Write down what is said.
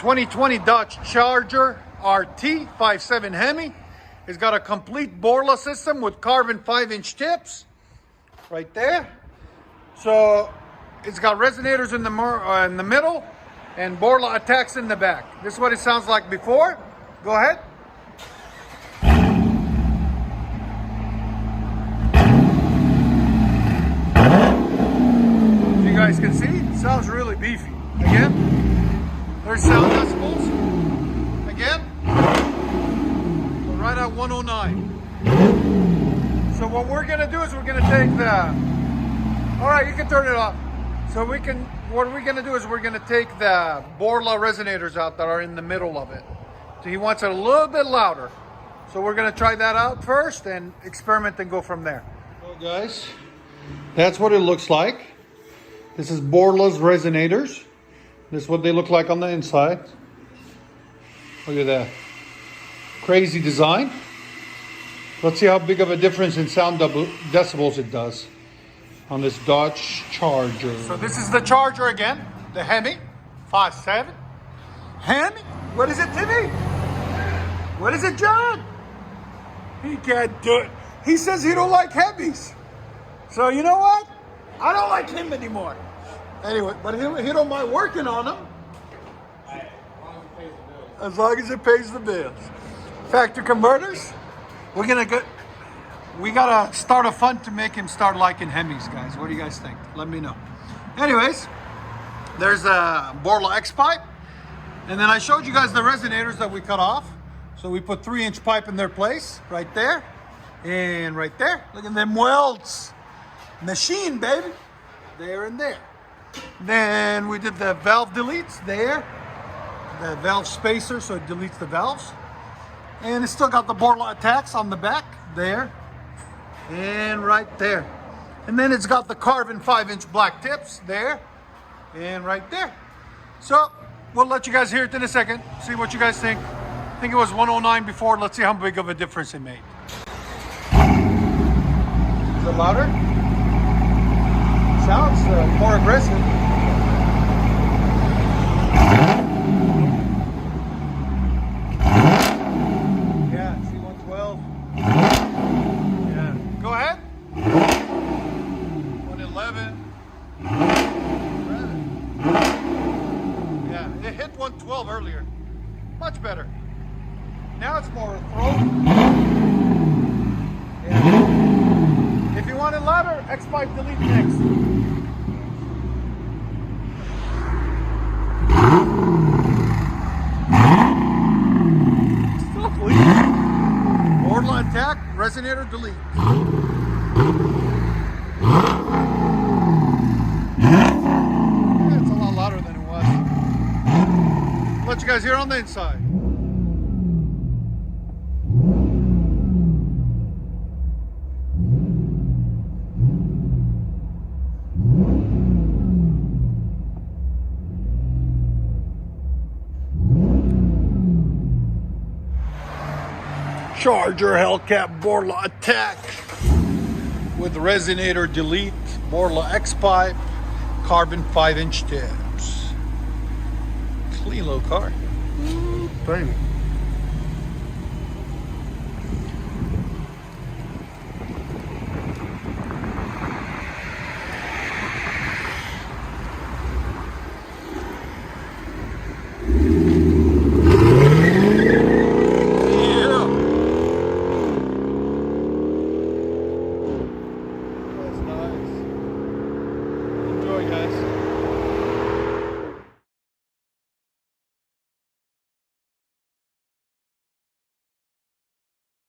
2020 Dodge Charger RT 5.7 HEMI. It's got a complete BORLA system with carbon 5-inch tips right there. So it's got resonators in the middle and BORLA ATAKs in the back. This is what it sounds like before. Go ahead. You guys can see, it sounds really beefy. Again, there's sound decibels. Again, we're right at 109. So what we're gonna do is we're gonna take the, all right, you can turn it off. So what we're gonna do is we're gonna take the BORLA resonators out that are in the middle of it. So he wants it a little bit louder. So we're gonna try that out first and experiment and go from there. So guys, that's what it looks like. This is BORLA's resonators. This is what they look like on the inside. Look at that. Crazy design. Let's see how big of a difference in sound decibels it does on this Dodge Charger. So this is the Charger again, the HEMI 5.7. HEMI? What is it, Timmy? What is it, John? He can't do it. He says he don't like HEMIs. So you know what? I don't like him anymore. Anyway, but he don't mind working on them. As long as it pays the bills. Factory converters, we gotta start a fund to make him start liking HEMIs, guys. What do you guys think? Let me know. Anyways, there's a BORLA X pipe. And then I showed you guys the resonators that we cut off. So we put 3-inch pipe in their place, right there. And right there. Look at them welds. Machine, baby. There and there. Then we did the valve deletes there. The valve spacer, so it deletes the valves. And it's still got the BORLA ATAKs on the back, there. And right there. And then it's got the carbon 5-inch black tips, there. And right there. So, we'll let you guys hear it in a second. See what you guys think. I think it was 109 before. Let's see how big of a difference it made. Is it louder? Sounds more aggressive. Yeah, see 112. Yeah, go ahead. 111. Yeah, it hit 112 earlier. Much better. Now it's more throat. Yeah. If you want it louder, X-Pipe delete next. Still bleeding. BORLA ATAK, resonator delete. Yeah, it's a lot louder than it was. I'll let you guys hear on the inside. Charger Hellcat BORLA ATAK with resonator delete, BORLA X pipe, carbon 5-inch tips. Clean little car. Baby.